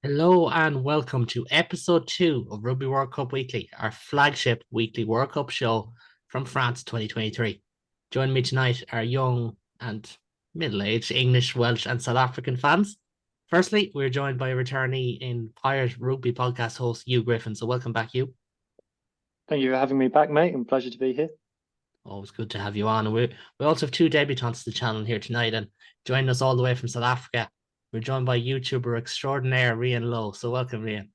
Hello and welcome to episode 2 of Rugby World Cup Weekly, our flagship weekly World Cup show from France 2023. Joining me tonight are young and middle-aged English, Welsh and South African fans. Firstly, we're joined by a returnee in Pirate Rugby podcast host, Hugh Griffin. So welcome back, Hugh. Thank you for having me back, mate. And pleasure to be here. Always good to have you on. And we also have two debutants to the channel here tonight, and joining us all the way from South Africa, we're joined by YouTuber extraordinaire Riaan Louw. So welcome, Riaan.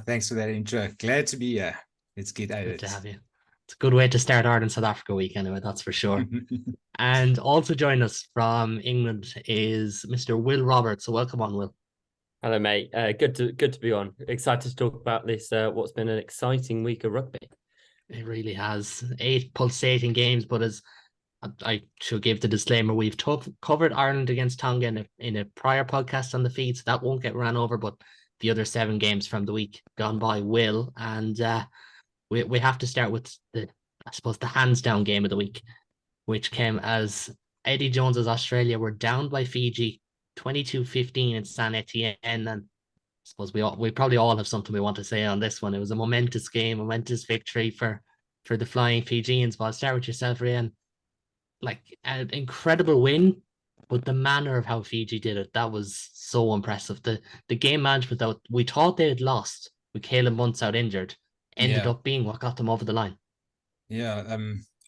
Thanks for that intro. Glad to be here. Let's get at Good it. to have you. It's a good way to start Ireland South Africa week, anyway, that's for sure. And also joining us from England is Mr. Will Roberts. So welcome on, Will. Hello, mate. Good to be on. Excited to talk about this. What's been an exciting week of rugby. It really has 8 pulsating games, but as I should give the disclaimer, we've covered Ireland against Tonga in a prior podcast on the feed, so that won't get ran over. But the other 7 games from the week gone by will, and we have to start with the hands down game of the week, which came as Eddie Jones's Australia were down by Fiji 22-15 in San Etienne, and I suppose we probably all have something we want to say on this one. It was a momentous game, momentous victory for the Flying Fijians. But I'll start with yourself, Riaan. Like an incredible win, but the manner of how Fiji did it, that was so impressive. The game management that we thought they had lost with Caleb Muntz out injured ended up being what got them over the line. Yeah,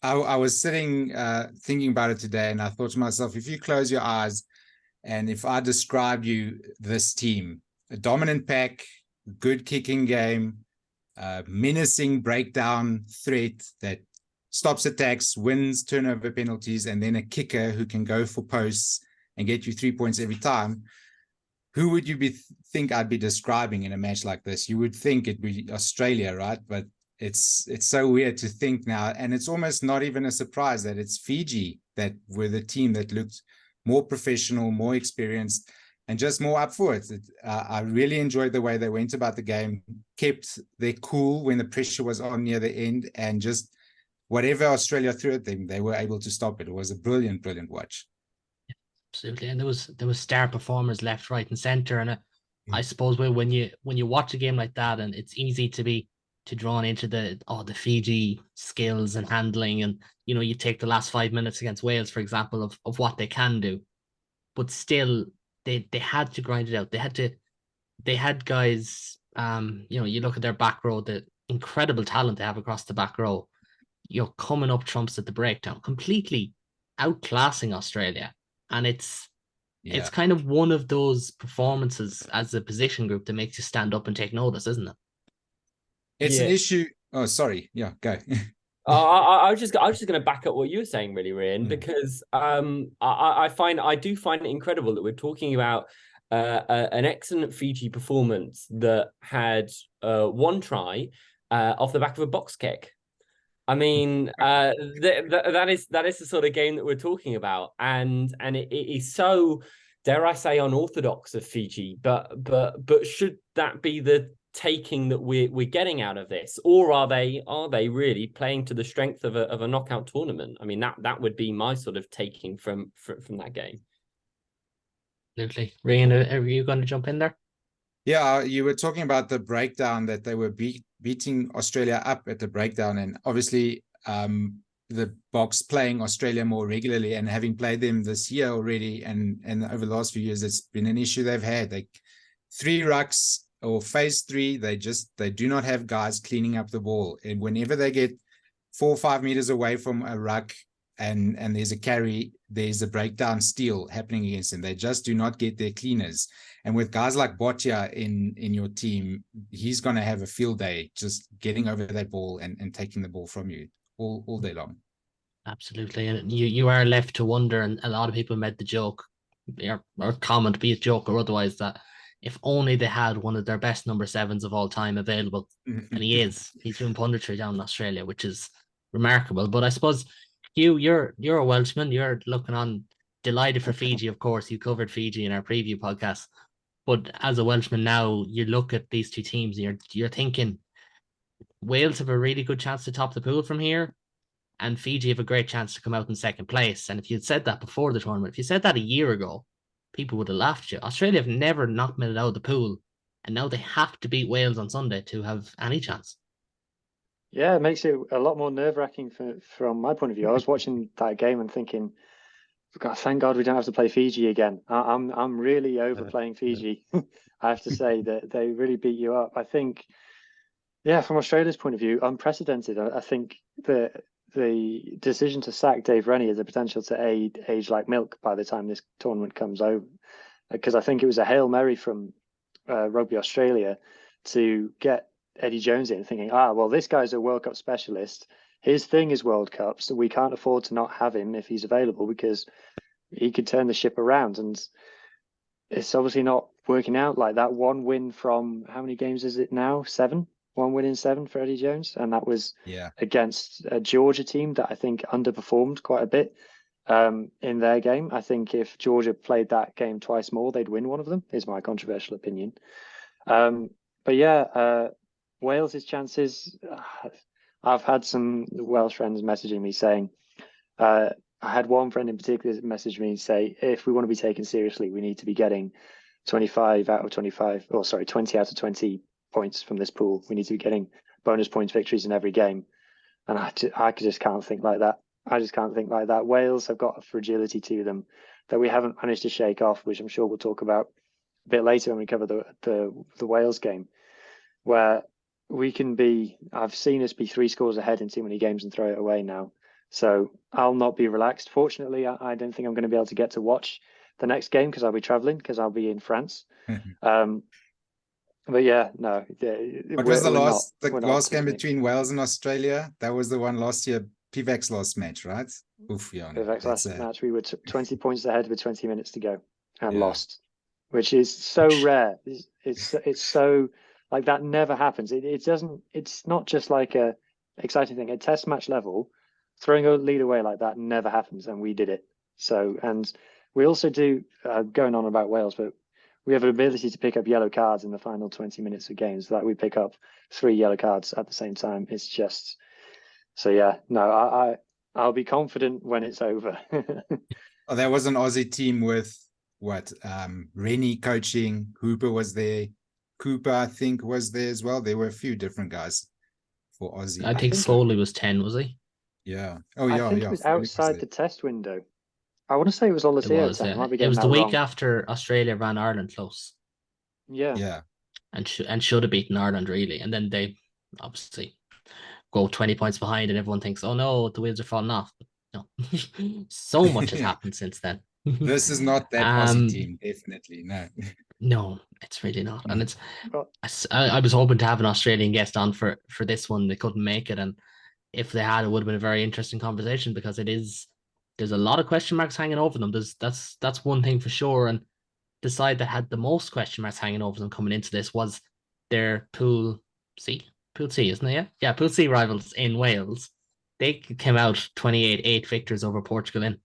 I was sitting thinking about it today, and I thought to myself, if you close your eyes and if I describe you this team, a dominant pack, good kicking game, menacing breakdown threat that stops attacks, wins turnover penalties, and then a kicker who can go for posts and get you 3 points every time. Who would you think I'd be describing in a match like this? You would think it'd be Australia, right? But it's so weird to think now, and it's almost not even a surprise that it's Fiji that were the team that looked more professional, more experienced, and just more up for it. I really enjoyed the way they went about the game, kept their cool when the pressure was on near the end, and just whatever Australia threw at them, they were able to stop it. It was a brilliant, brilliant watch. Absolutely, and there was star performers left, right, and center. And I suppose when you watch a game like that, and it's easy to be drawn into the Fiji skills and handling, and you take the last 5 minutes against Wales, for example, of what they can do, but still they had to grind it out. They had guys. You look at their back row, the incredible talent they have across the back row. Coming up trumps at the breakdown, completely outclassing Australia. And it's kind of one of those performances as a position group that makes you stand up and take notice, isn't it? It's an issue. Oh, sorry. Yeah, go. I was just going to back up what you were saying, really, Riaan, because I do find it incredible that we're talking about an excellent Fiji performance that had 1 try off the back of a box kick. I mean, that is the sort of game that we're talking about, and it is so, dare I say, unorthodox of Fiji. But should that be the taking that we're getting out of this, or are they really playing to the strength of a knockout tournament? I mean, that would be my sort of taking from that game. Absolutely, Riaan, are you going to jump in there? Yeah, you were talking about the breakdown, that they were beating Australia up at the breakdown, and obviously the Boks playing Australia more regularly and having played them this year already, and over the last few years, it's been an issue they've had. Like 3 rucks or phase 3, they do not have guys cleaning up the ball, and whenever they get 4 or 5 meters away from a ruck and there's a carry, there's a breakdown steal happening against them. They just do not get their cleaners. And with guys like Botia in your team, he's going to have a field day just getting over that ball and taking the ball from you all day long. Absolutely. And you are left to wonder, and a lot of people made the joke or comment, be it joke or otherwise, that if only they had one of their best number 7s of all time available. And he's doing punditry down in Australia, which is remarkable. But I suppose you're a Welshman. You're looking on, delighted for Fiji, of course. You covered Fiji in our preview podcast. But as a Welshman now, you look at these 2 teams and you're thinking Wales have a really good chance to top the pool from here, and Fiji have a great chance to come out in second place. And if you'd said that before the tournament, if you said that a year ago, people would have laughed at you. Australia have never knocked it out of the pool, and now they have to beat Wales on Sunday to have any chance. Yeah, it makes it a lot more nerve-wracking from my point of view. I was watching that game and thinking, God, thank God we don't have to play Fiji again. I'm really overplaying Fiji. I have to say that they really beat you up. I think, yeah, from Australia's point of view, unprecedented. I think the decision to sack Dave Rennie has the potential to age like milk by the time this tournament comes over, because I think it was a Hail Mary from Rugby Australia to get Eddie Jones in, thinking, well, this guy's a World Cup specialist. His thing is World Cup, so we can't afford to not have him if he's available, because he could turn the ship around. And it's obviously not working out like that. One win from how many games is it now? 7? One win in 7 for Eddie Jones, and that was against a Georgia team that I think underperformed quite a bit in their game. I think if Georgia played that game twice more, they'd win one of them, is my controversial opinion. But yeah, Wales' chances, I've had some Welsh friends messaging me saying, I had one friend in particular message me and say, if we want to be taken seriously, we need to be getting 20 out of 20 points from this pool. We need to be getting bonus points victories in every game. And I just can't think like that. I just can't think like that. Wales have got a fragility to them that we haven't managed to shake off, which I'm sure we'll talk about a bit later when we cover the Wales game, where we can be, I've seen us be 3 scores ahead in too many games and throw it away now. So I'll not be relaxed. Fortunately, I don't think I'm going to be able to get to watch the next game because I'll be traveling, because I'll be in France. But yeah, no. What was the last game between Wales and Australia? That was the one last year, Pivac's last match, right? Oof, yeah. Pivac's last match, we were 20 points ahead with 20 minutes to go and lost, which is so rare. It's so, like, that never happens. It doesn't. It's not just like a exciting thing. At Test match level, throwing a lead away like that never happens, and we did it. So, and we also do, going on about Wales, but we have an ability to pick up yellow cards in the final 20 minutes of games. Like, we pick up 3 yellow cards at the same time. It's just, so yeah, no, I'll be confident when it's over. Oh, there was an Aussie team with Rennie coaching. Hooper was there. Cooper, I think, was there as well. There were a few different guys for Aussie. I think Slowly was 10, was he? Yeah. I think it was outside the test window. I want to say it was Olatea 10. I might be getting it was that the week wrong. after Australia ran Ireland close. Yeah. And should have beaten Ireland, really. And then they obviously go 20 points behind and everyone thinks, oh no, the wheels are falling off. But no, so much has happened since then. This is not that Aussie team, definitely. No. No, it's really not. And it's, I was hoping to have an Australian guest on for this one. They couldn't make it. And if they had, it would have been a very interesting conversation, because there's a lot of question marks hanging over them. That's one thing for sure. And the side that had the most question marks hanging over them coming into this was their Pool C, isn't it? Yeah, Pool C rivals in Wales. They came out 28-8 victors over Portugal. And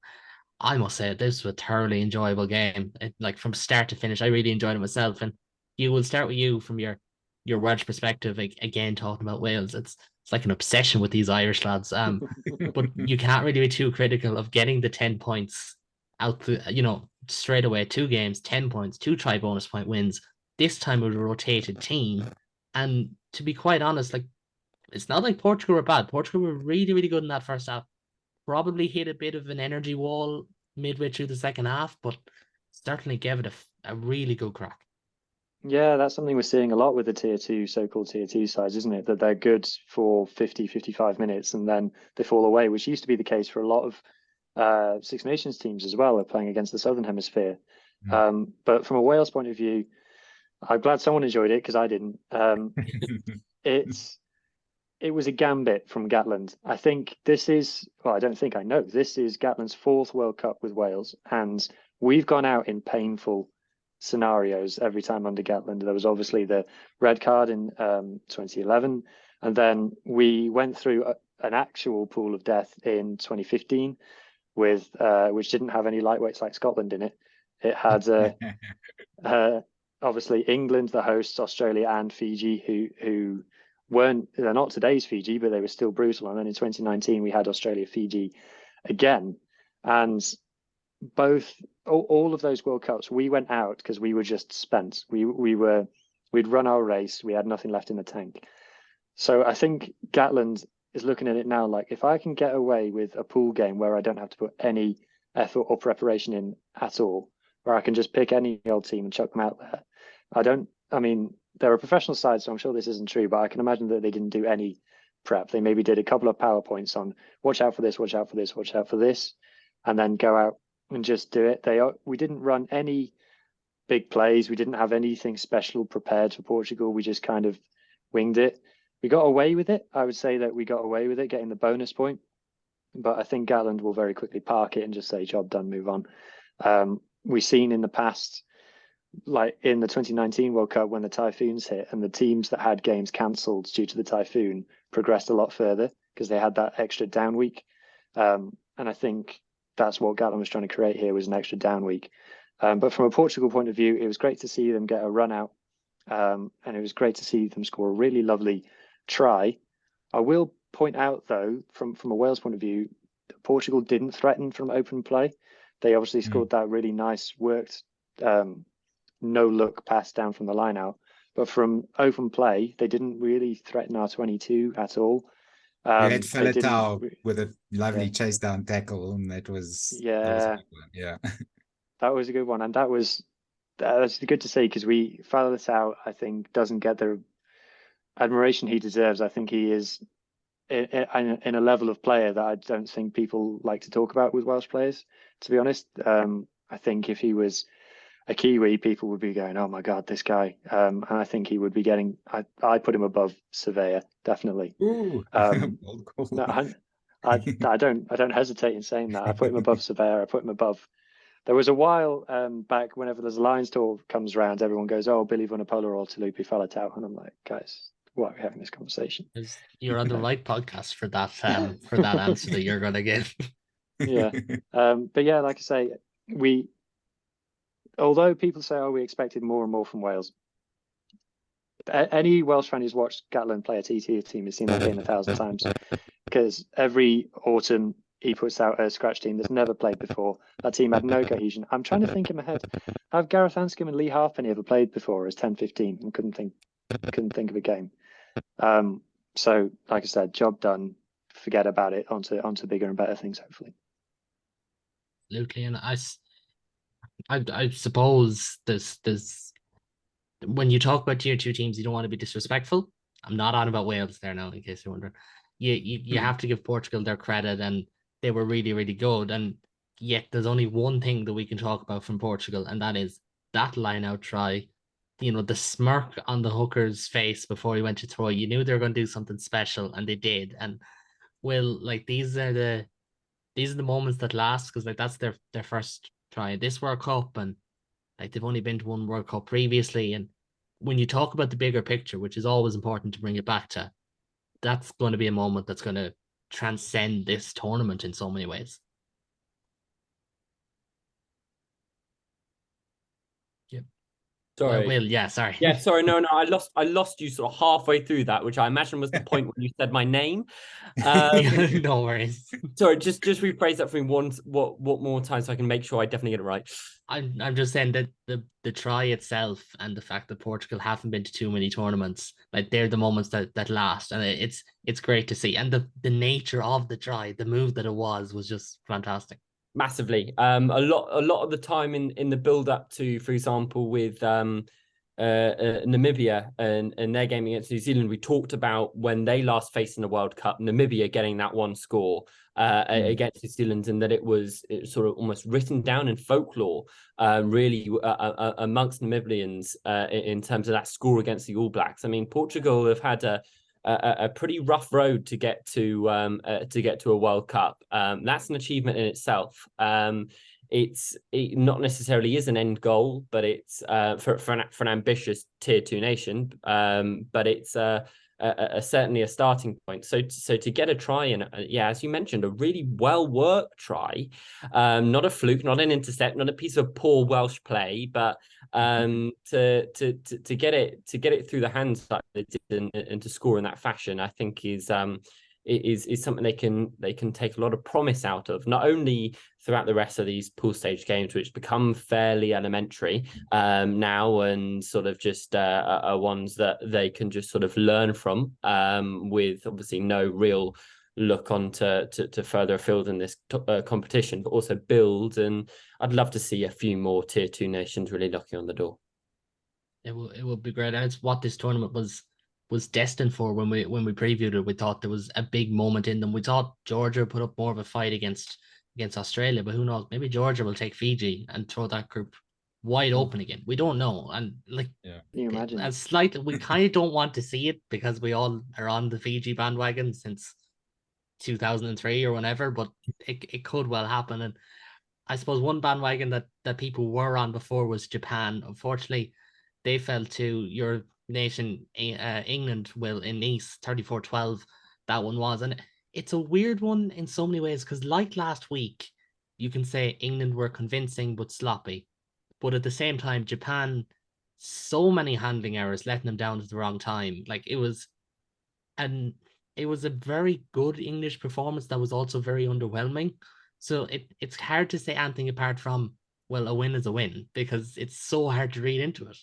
I must say, this was a thoroughly enjoyable game. Like, from start to finish, I really enjoyed it myself. And we'll start with you from your Welsh perspective. Again, talking about Wales, it's like an obsession with these Irish lads. But you can't really be too critical of getting the 10 points out, straight away. 2 games, 10 points, 2 try bonus point wins. This time with a rotated team. And to be quite honest, like, it's not like Portugal were bad. Portugal were really, really good in that first half. Probably hit a bit of an energy wall midway through the second half, but certainly gave it a really good crack. Yeah, that's something we're seeing a lot with the so-called tier 2 sides, isn't it? That they're good for 50, 55 minutes and then they fall away, which used to be the case for a lot of Six Nations teams as well, are playing against the Southern Hemisphere. But from a Wales point of view, I'm glad someone enjoyed it, because I didn't. It was a gambit from Gatland. I think this is, well, I don't think, I know, this is Gatland's 4th World Cup with Wales, and we've gone out in painful scenarios every time under Gatland. There was obviously the red card in 2011, and then we went through an actual pool of death in 2015 with which didn't have any lightweights like Scotland in it. It had obviously England, the hosts, Australia and Fiji, who they're not today's Fiji, but they were still brutal. And then in 2019 we had Australia, Fiji again, and all of those World Cups, we went out because we were just spent. We'd run our race. We had nothing left in the tank. So I think Gatland is looking at it now like, if I can get away with a pool game where I don't have to put any effort or preparation in at all, where I can just pick any old team and chuck them out there. I mean, they're a professional side, so I'm sure this isn't true, but I can imagine that they didn't do any prep. They maybe did a couple of PowerPoints on watch out for this, watch out for this, watch out for this, and then go out and just do it. We didn't run any big plays. We didn't have anything special prepared for Portugal. We just kind of winged it. We got away with it. I would say that we got away with it, getting the bonus point. But I think Gatland will very quickly park it and just say, job done, move on. We've seen in the past, like in the 2019 World Cup, when the typhoons hit and the teams that had games cancelled due to the typhoon progressed a lot further because they had that extra down week. And I think that's what Gatland was trying to create here, was an extra down week. But from a Portugal point of view, it was great to see them get a run out. And it was great to see them score a really lovely try. I will point out, though, from a Wales point of view, Portugal didn't threaten from open play. They obviously scored that really nice, worked, no-look pass down from the line out. But from open play, they didn't really threaten our 22 at all. They had Faletau with a lovely chase down tackle, and that was a good one. Yeah. That was a good one, and that's good to see, because Faletau, I think, doesn't get the admiration he deserves. I think he is in a level of player that I don't think people like to talk about with Welsh players, to be honest. I think if he was a Kiwi, people would be going, oh my God, this guy. And I think he would be getting, I put him above Surveyor, definitely. Ooh. No, I don't hesitate in saying that. I put him above Surveyor. I put him above. There was a while back, whenever there's a Lions tour comes around, everyone goes, oh, Billy Vunipola or Talupi Faletau. And I'm like, guys, why are we having this conversation? You're on the right podcast for that answer that you're going to give. Yeah. But yeah, like I say, although people say, oh, we expected more and more from Wales, any Welsh fan who's watched Gatland play a TT team has seen that game 1,000 times, because every autumn he puts out a scratch team that's never played before. That team had no cohesion. I'm trying to think in my head, have Gareth Anscombe and Lee Halfpenny ever played before as 10-15 and couldn't think of a game. So like I said, job done, forget about it, onto bigger and better things, hopefully. Absolutely. And I suppose there's when you talk about tier 2 teams, you don't want to be disrespectful. I'm not on about Wales there now, in case you're wondering. You have to give Portugal their credit, and they were really, really good. And yet there's only one thing that we can talk about from Portugal, and that is that line out try. You know, the smirk on the hooker's face before he went to throw. You knew they were going to do something special, and they did. And like these are the moments that last, because like that's their first try this World Cup, and like they've only been to one World Cup previously. And when you talk about the bigger picture, which is always important to bring it back to, that's going to be a moment that's going to transcend this tournament in so many ways. Yep. Sorry. Will, yeah, sorry. Yeah, sorry. No, I lost you sort of halfway through that, which I imagine was the point when you said my name. No worries. Sorry, just rephrase that for me what more time so I can make sure I definitely get it right. I'm just saying that the try itself and the fact that Portugal haven't been to too many tournaments, like they're the moments that last, and it's great to see. And the nature of the try, the move that it was just fantastic. Massively. A lot of the time in the build up to, for example, with Namibia and their game against New Zealand, we talked about when they last faced in the World Cup, Namibia getting that one score against New Zealand, and that it was sort of almost written down in folklore, really amongst Namibians in terms of that score against the All Blacks. I mean, Portugal have had a pretty rough road to get to a World Cup. That's an achievement in itself. It not necessarily is an end goal, but it's for an ambitious tier 2 nation. But it's certainly a starting point. So to get a try, and as you mentioned, a really well worked try, not a fluke, not an intercept, not a piece of poor Welsh play, but to get it through the hands like they did and to score in that fashion, I think is is something they can take a lot of promise out of, not only throughout the rest of these pool stage games, which become fairly elementary now, and sort of just are ones that they can just sort of learn from, with obviously no real look on to further afield in this competition, but also build. And I'd love to see a few more tier 2 nations really knocking on the door. It would be great. And it's what this tournament was destined for. When we previewed it, we thought there was a big moment in them. We thought Georgia put up more of a fight against Australia, but who knows? Maybe Georgia will take Fiji and throw that group wide open again. We don't know. And like, can you imagine? As slight, we kind of don't want to see it because we all are on the Fiji bandwagon since 2003 or whenever, but it could well happen. And I suppose one bandwagon that people were on before was Japan. Unfortunately, they fell to your nation, England, in Nice, 34-12. That one was. And it's a weird one in so many ways, because like last week, you can say England were convincing but sloppy. But at the same time, Japan, so many handling errors, letting them down at the wrong time. Like, it was a very good English performance that was also very underwhelming. So it's hard to say anything apart from, well, a win is a win, because it's so hard to read into it.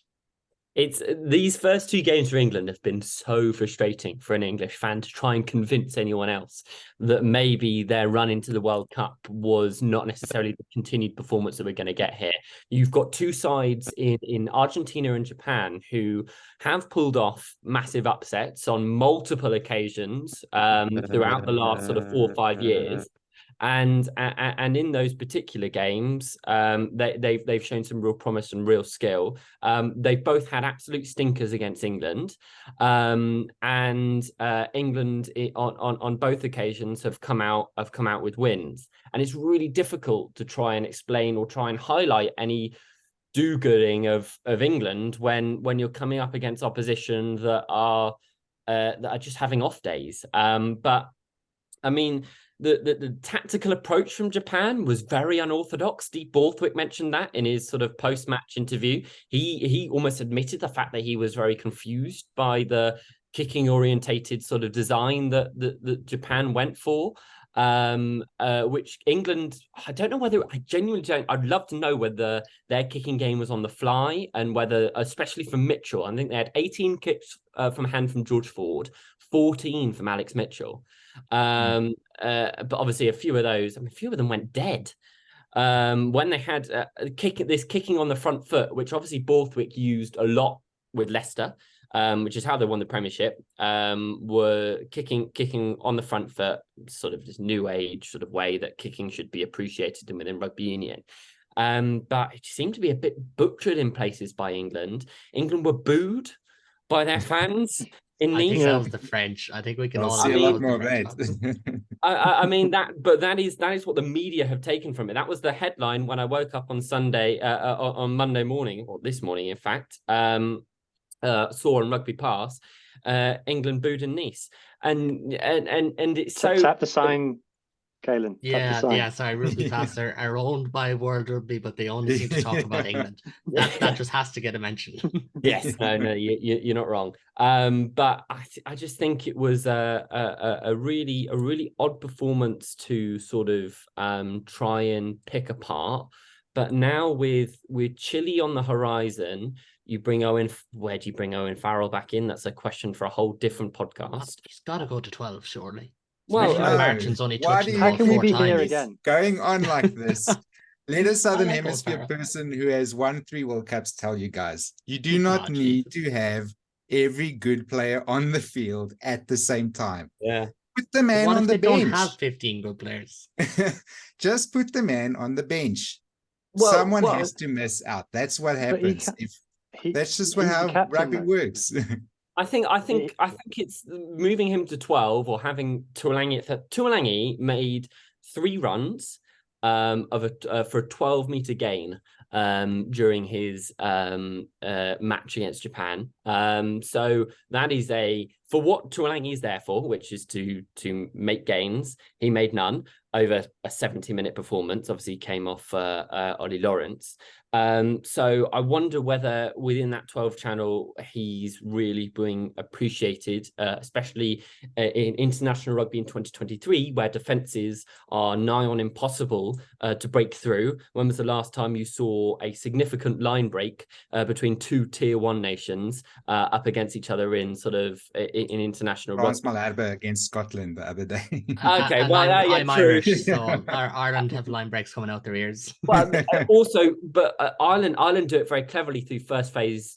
It's these first 2 games for England have been so frustrating for an English fan to try and convince anyone else that maybe their run into the World Cup was not necessarily the continued performance that we're going to get here. You've got 2 sides in Argentina and Japan who have pulled off massive upsets on multiple occasions throughout the last sort of 4 or 5 years. And in those particular games, they've shown some real promise and real skill. They've both had absolute stinkers against England, and England on both occasions have come out with wins. And it's really difficult to try and explain or try and highlight any do-gooding of England when you're coming up against opposition that are just having off days. But I mean, the tactical approach from Japan was very unorthodox. Steve Borthwick mentioned that in his sort of post-match interview. He almost admitted the fact that he was very confused by the kicking orientated sort of design that Japan went for, which England, I don't know whether, I genuinely don't, I'd love to know whether their kicking game was on the fly, and whether, especially from Mitchell, I think they had 18 kicks from hand from George Ford, 14 from Alex Mitchell. But obviously a few of them went dead. When they had kicking on the front foot, which obviously Borthwick used a lot with Leicester, which is how they won the Premiership, were kicking on the front foot, sort of this new age sort of way that kicking should be appreciated within rugby union. But it seemed to be a bit butchered in places by England. England were booed by their fans. I think that was the French. I think we can all see a lot more of that. I mean that is what the media have taken from it. That was the headline when I woke up on Sunday, on Monday morning, or this morning, in fact. Saw on Rugby Pass, England booed in Nice, and it's so. Tap the sign, Caelan. Yeah. Sorry, Rugby Pass are owned by World Rugby, but they only seem to talk about England. That just has to get a mention. Yes, no, you're not wrong. But I just think it was a really odd performance to sort of try and pick apart. But now with Chile on the horizon, where do you bring Owen Farrell back in? That's a question for a whole different podcast. He's got to go to 12, surely. Well, Martin's only touching the how ball can we 4 be times. here again? Going on like this. Let a Southern like Hemisphere O'Farrell. person who has won 3 World Cups tell you guys, you do not need to have every good player on the field at the same time. Yeah. Put the man on the bench. They don't have 15 good players. Just put the man on the bench. Well, Someone has to miss out. That's what happens. That's just how rugby works. I think it's moving him to 12 or having Tuolangi made 3 runs for a 12-meter gain during his match against Japan. So that is a for what Tuolangi is there for, which is to make gains. He made none over a 70-minute performance. Obviously, he came off Ollie Lawrence. So I wonder whether within that 12 channel, he's really being appreciated, especially in international rugby in 2023, where defences are nigh on impossible to break through. When was the last time you saw a significant line break between two tier 1 nations up against each other in sort of in international France rugby? Malherbe against Scotland the other day. Okay, and well, I'm yeah, true. Irish, so Ireland have line breaks coming out their ears. Well, also, but Ireland do it very cleverly through first phase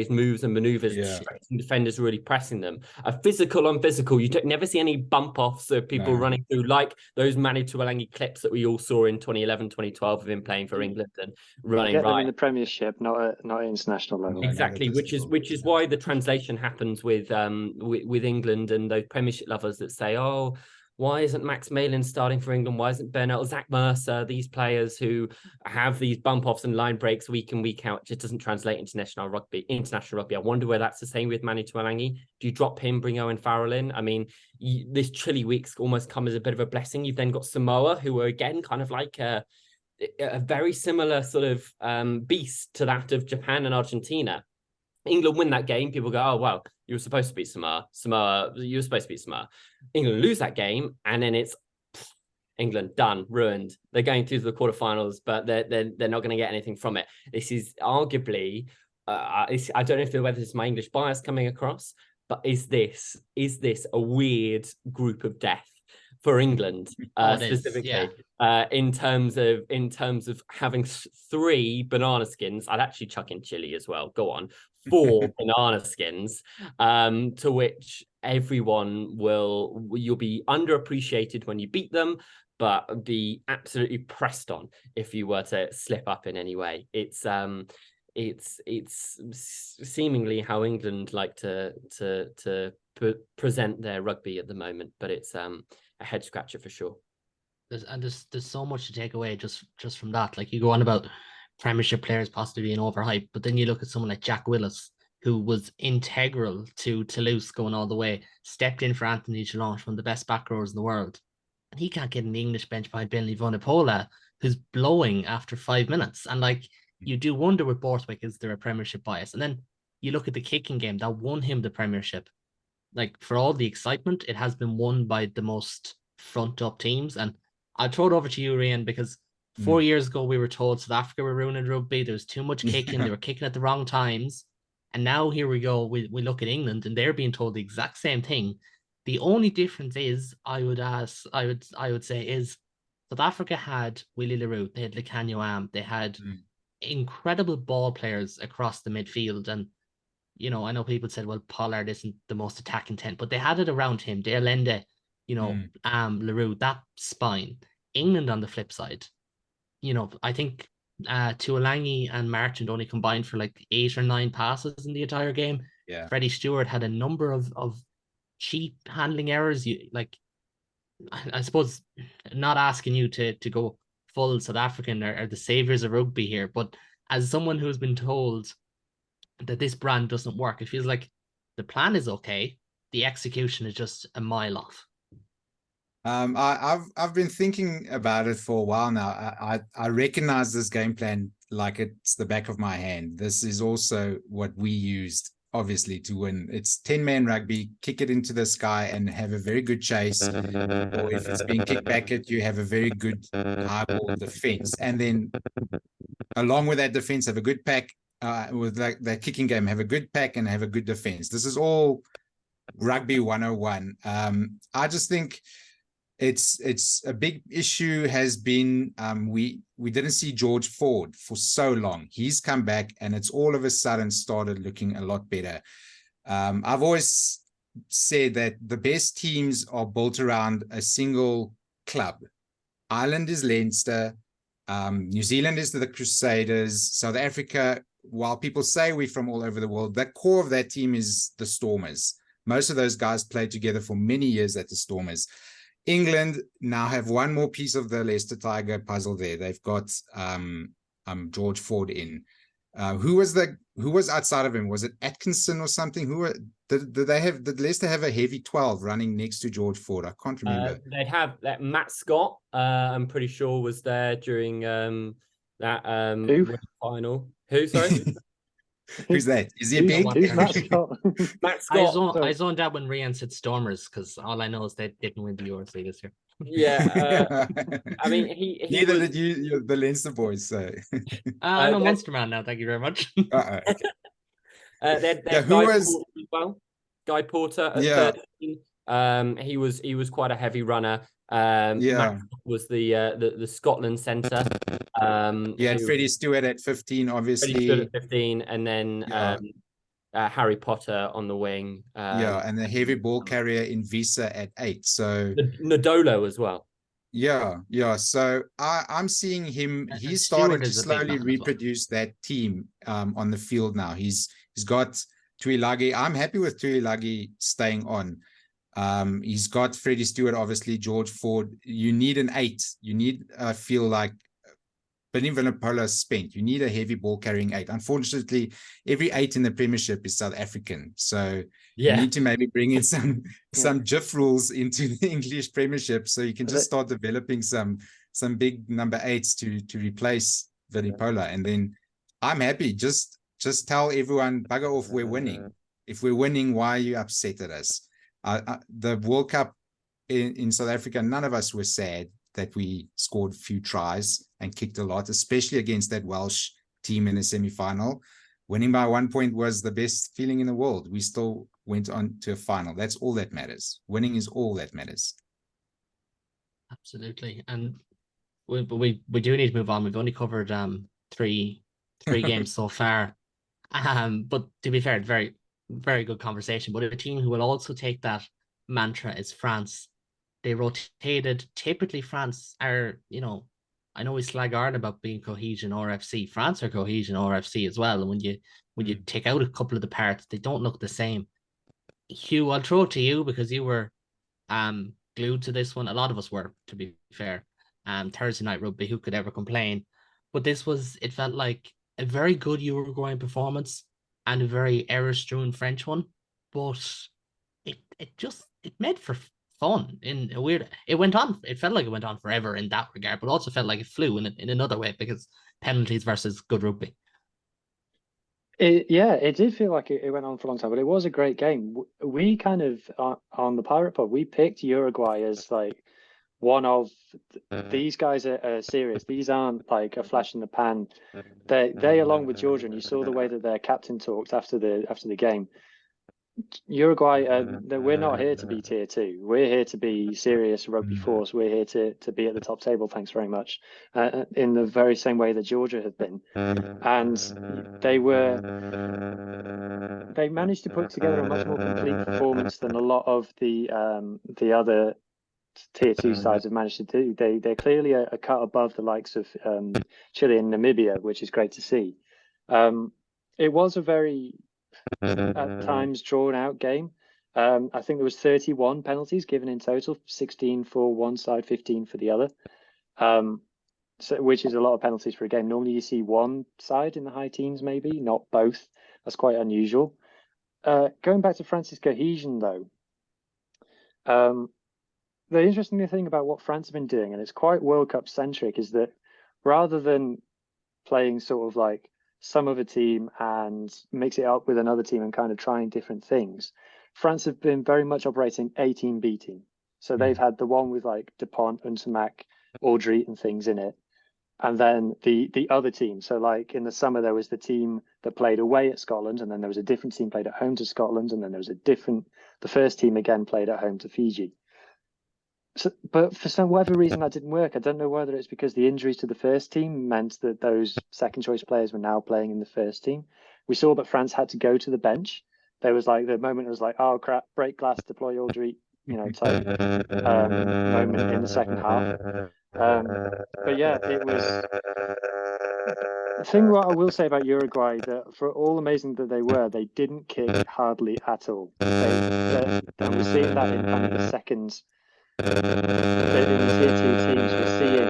moves and manoeuvres, distracting defenders, really pressing them. A physical on physical, you never see any bump offs of people running through like those Manu Tuolangi clips that we all saw in 2011, 2012 of him playing for England and running get them right in the Premiership, not at international level. exactly, which is why the translation happens with England and those Premiership lovers that say, oh, why isn't Max Malin starting for England? Why isn't Bernal, Zach Mercer, these players who have these bump offs and line breaks week in, week out, just doesn't translate into international rugby. I wonder where that's the same with Manu Tuolangi. Do you drop him, bring Owen Farrell in? I mean, this Chile week's almost come as a bit of a blessing. You've then got Samoa, who are again kind of like a very similar sort of beast to that of Japan and Argentina. England win that game, people go, oh, well, you were supposed to beat Samoa. You were supposed to beat Samoa. England lose that game, and then it's England done, ruined. They're going through to the quarterfinals, but they're not going to get anything from it. This is arguably, I don't know whether it's my English bias coming across, but is this a weird group of death for England specifically? In terms of having 3 banana skins? I'd actually chuck in Chile as well. Go on. 4 banana skins, to which everyone you'll be underappreciated when you beat them, but be absolutely pressed on if you were to slip up in any way. It's seemingly how England like to present their rugby at the moment, but it's a head scratcher for sure. There's so much to take away just from that. Like, you go on about Premiership players possibly being overhyped, but then you look at someone like Jack Willis, who was integral to Toulouse going all the way, stepped in for Anthony Gelange, one of the best back rowers in the world, and he can't get in the English bench behind Bentley Vunipola, who's blowing after 5 minutes. And like, you do wonder with Borthwick, is there a Premiership bias? And then you look at the kicking game that won him the Premiership. Like, for all the excitement, it has been won by the most front up teams. And I'll throw it over to you, Riaan, because 4 years ago we were told South Africa were ruining rugby. There was too much kicking. They were kicking at the wrong times. And now here we go. We look at England and they're being told the exact same thing. The only difference is, I would say, is South Africa had Willie LaRue, they had Lekanyo Am, they had incredible ball players across the midfield. And, you know, I know people said, well, Pollard isn't the most attack intent, but they had it around him. Dale Lende, you know, LaRue, that spine. England on the flip side, you know, I think Tuolangi and Marchand only combined for like 8 or 9 passes in the entire game. Yeah. Freddie Stewart had a number of cheap handling errors. I suppose, not asking you to go full South African or the saviors of rugby here, but as someone who's been told that this brand doesn't work, it feels like the plan is okay, the execution is just a mile off. I've been thinking about it for a while now. I recognize this game plan like it's the back of my hand. This is also what we used, obviously, to win. It's 10-man rugby, kick it into the sky and have a very good chase. Or if it's being kicked back at you, have a very good high ball defense. And then along with that defense, have a good pack. With that kicking game, have a good pack and have a good defense. This is all rugby 101. I just think it's a big issue has been we didn't see George Ford for so long. He's come back and it's all of a sudden started looking a lot better. I've always said that the best teams are built around a single club. Ireland is Leinster, New Zealand is the Crusaders, South Africa, while people say we're from all over the world, the core of that team is the Stormers. Most of those guys played together for many years at the Stormers. England now have one more piece of the Leicester Tiger puzzle there. They've got George Ford in. Who was outside of him? Was it Atkinson or something? Did Leicester have a heavy 12 running next to George Ford? I can't remember. They'd have that Matt Scott, I'm pretty sure, was there during that final. Who, sorry? Who's that? Is he big? Who's Matt Scott? Matt Scott. I zoned out when Riaan said Stormers because all I know is they didn't win the RWC this year. Yeah, I mean, he Neither was... did you, the Leinster boys. So I'm a Monster man now. Thank you very much. okay. Guy Porter at 13. He was quite a heavy runner. Matt was the Scotland centre. Freddie Stewart at 15, obviously. Freddie Stewart at 15, and then Harry Potter on the wing. And the heavy ball carrier in Visa at 8. So Nadolo as well. So I'm seeing him. He's starting to slowly reproduce that team on the field now. He's got Tuilagi. I'm happy with Tuilagi staying on. He's got Freddie Stewart, obviously, George Ford. You need an 8. You need feel like Benny Vunipola spent. You need a heavy ball carrying 8. Unfortunately, every 8 in the Premiership is South African. So you need to maybe bring in some GIF rules into the English Premiership, so you can just start developing some big number 8s to replace Vunipola. And then I'm happy. Just tell everyone, bugger off, we're winning. If we're winning, why are you upset at us? The World Cup in South Africa, none of us were sad that we scored few tries and kicked a lot, especially against that Welsh team in the semi-final. Winning by 1 point was the best feeling in the world. We still went on to a final. That's all that matters. Winning is all that matters. Absolutely. And we do need to move on. We've only covered three games so far. But to be fair, very, very good conversation. But a team who will also take that mantra is France. They rotated. Typically, France are, I know we slag Ireland about being cohesion RFC. France are cohesion RFC as well. And when you take out a couple of the parts, they don't look the same. Hugh, I'll throw it to you because you were glued to this one. A lot of us were, to be fair. Thursday night rugby, who could ever complain? But it felt like a very good Uruguayan performance and a very error-strewn French one. But it made for fun in a weird. It felt like it went on forever in that regard, but also felt like it flew in another way because penalties versus good rugby. It did feel like it went on for a long time, but it was a great game. We kind of on the Pirate Pod, we picked Uruguay as like one of these guys are serious. These aren't like a flash in the pan. They along with Georgia, and you saw the way that their captain talked after the game. Uruguay, we're not here to be tier 2. We're here to be serious rugby force. We're here to be at the top table. Thanks very much. In the very same way that Georgia have been, and they managed to put together a much more complete performance than a lot of the other tier 2 sides have managed to do. They're clearly a cut above the likes of Chile and Namibia, which is great to see. It was a very at times drawn out game. I think there was 31 penalties given in total, 16 for one side, 15 for the other, which is a lot of penalties for a game. Normally you see one side in the high teens, maybe not both. That's quite unusual. Going back to France's cohesion though, the interesting thing about what France have been doing, and it's quite World Cup centric, is that rather than playing sort of like some other team and mix it up with another team and kind of trying different things, France have been very much operating A team, B team. So they've had the one with like Dupont, Unsamak, Audrey and things in it. And then the other team. So like in the summer, there was the team that played away at Scotland, and then there was a different team played at home to Scotland, and then there was the first team again played at home to Fiji. So, but for whatever reason that didn't work. I don't know whether it's because the injuries to the first team meant that those second choice players were now playing in the first team. We saw that France had to go to the bench. There was like the moment it was like, oh crap, break glass, deploy Audrey, type moment in the second half. But yeah, it was. The thing what I will say about Uruguay, that for all amazing that they were, they didn't kick hardly at all. And we're seeing that in kind of the seconds. In the tier 2 teams, we're seeing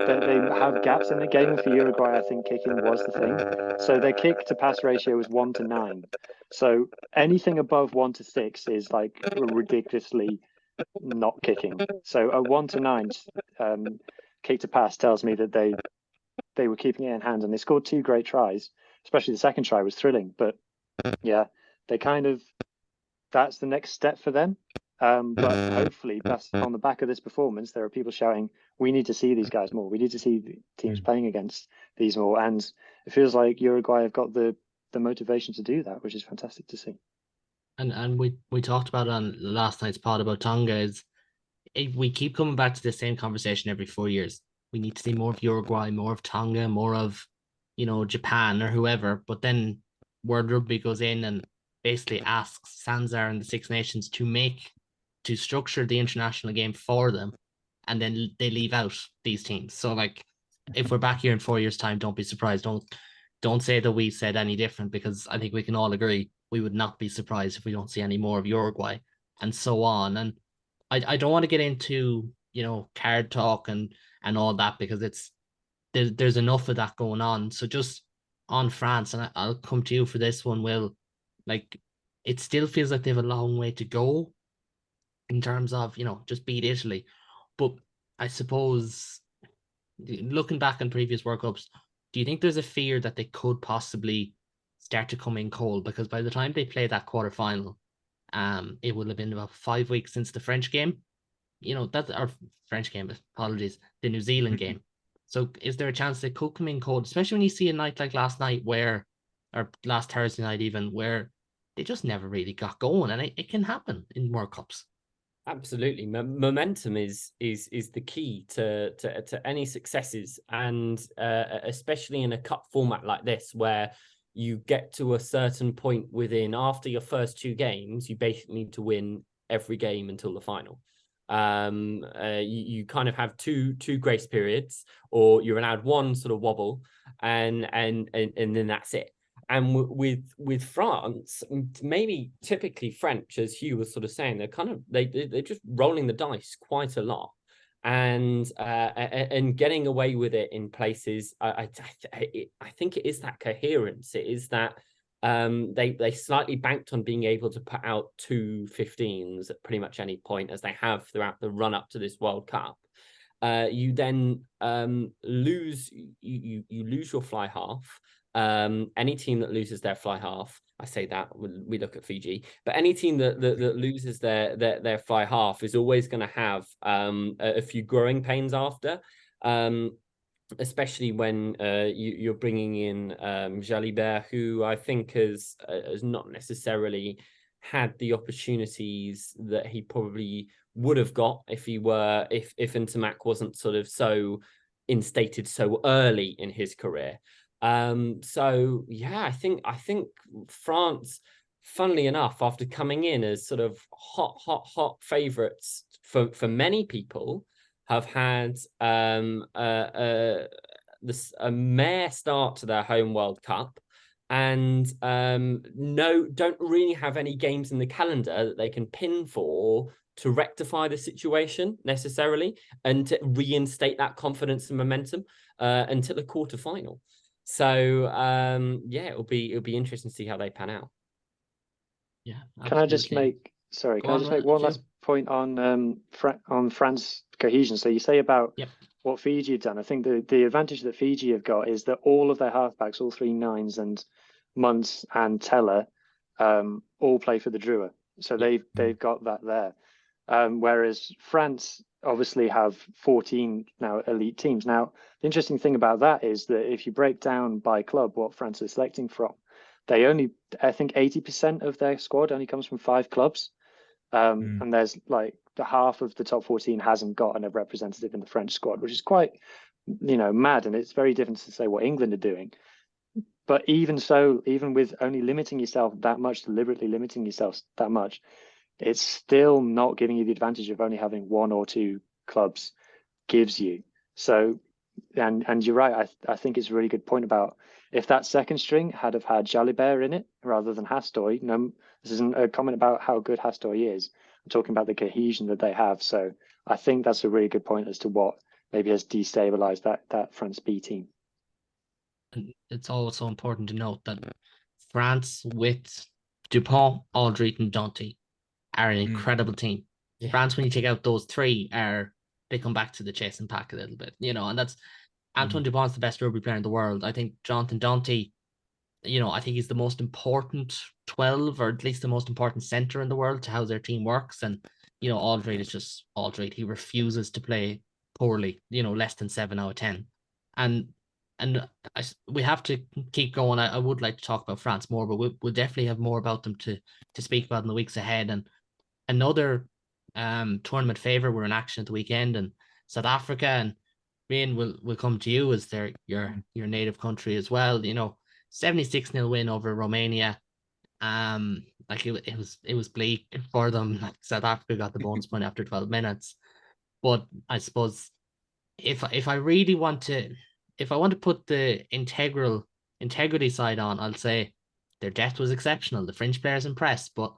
that they have gaps in the game. And for Uruguay, I think kicking was the thing. So their kick to pass ratio was 1-9. So anything above 1-6 is like ridiculously not kicking. So a 1-9 kick to pass tells me that they were keeping it in hand, and they scored 2 great tries. Especially the second try was thrilling. But yeah, they that's the next step for them. But hopefully, that's on the back of this performance. There are people shouting, "We need to see these guys more. We need to see the teams playing against these more." And it feels like Uruguay have got the motivation to do that, which is fantastic to see. And we talked about on last night's pod about Tonga is we keep coming back to the same conversation every 4 years. We need to see more of Uruguay, more of Tonga, more of, Japan or whoever. But then World Rugby goes in and basically asks Sanzar and the Six Nations to structure the international game for them, and then they leave out these teams. So like, if we're back here in 4 years' time, don't be surprised. Don't say that we said any different, because I think we can all agree we would not be surprised if we don't see any more of Uruguay, and so on. And I don't want to get into card talk and all that, because there's enough of that going on. So just on France, and I'll come to you for this one, Will. Like, it still feels like they have a long way to go in terms of just beat Italy, but I suppose looking back on previous World Cups, do you think there's a fear that they could possibly start to come in cold? Because by the time they play that quarterfinal, it would have been about 5 weeks since the French game. That's our French game, apologies, the New Zealand game. So is there a chance they could come in cold, especially when you see a night like last night or last Thursday night even, where they just never really got going? And it can happen in World Cups. Absolutely, momentum is the key to any successes, and especially in a cup format like this, where you get to a certain point after your first 2 games, you basically need to win every game until the final. You kind of have two grace periods, or you're allowed one sort of wobble, and then that's it. And with France, maybe typically French, as Hugh was sort of saying, they're just rolling the dice quite a lot, and getting away with it in places. I think it is that coherence. It is that they slightly banked on being able to put out 2 15s at pretty much any point, as they have throughout the run up to this World Cup. You then lose your fly half. Any team that loses their fly half, I say that we look at Fiji, but any team that loses their fly half is always going to have a few growing pains after, especially when you're bringing in Jalibert, who I think has not necessarily had the opportunities that he probably would have got if Intermac wasn't sort of so instated so early in his career. So yeah, I think France, funnily enough, after coming in as sort of hot favorites for many people, have had a mare start to their home World Cup, and don't really have any games in the calendar that they can pin for to rectify the situation necessarily, and to reinstate that confidence and momentum until the quarterfinal. So yeah, it'll be interesting to see how they pan out. Yeah. Absolutely. Can I just make one last point on France cohesion? So you say about what Fiji have done. I think the advantage that Fiji have got is that all of their halfbacks, all 3 9s, and Muntz and Teller, all play for the Drua. So they've got that there. Whereas France obviously have 14 now elite teams. Now, the interesting thing about that is that if you break down by club what France is selecting from, I think 80% of their squad only comes from 5 clubs. And there's like the half of the top 14 hasn't got a representative in the French squad, which is quite, mad. And it's very different to say what England are doing. But even so, even with only limiting yourself that much, deliberately limiting yourself that much, it's still not giving you the advantage of only having 1 or 2 clubs gives you. So, and you're right. I think it's a really good point about if that second string had Jalibert in it rather than Hastoy. No, this isn't a comment about how good Hastoy is. I'm talking about the cohesion that they have. So I think that's a really good point as to what maybe has destabilized that France B team. And it's also important to note that France with Dupont, Aldrit, and Danty are an incredible team. Yeah. France, when you take out those three, they come back to the chasing pack a little bit, and that's Antoine Dupont's the best rugby player in the world. I think Jonathan Danty, I think he's the most important 12, or at least the most important center in the world to how their team works. And, Aldrit is just Aldrit. He refuses to play poorly, less than 7 out of 10. And we have to keep going. I would like to talk about France more, but we'll definitely have more about them to speak about in the weeks ahead. And another tournament favourite were in action at the weekend, and South Africa. And Riaan, will come to you as your native country as well. 76-0 win over Romania. Like it was bleak for them. Like South Africa got the bonus point after 12 minutes. But I suppose if I really want to, if I want to put the integrity side on, I'll say their depth was exceptional. The French players impressed, but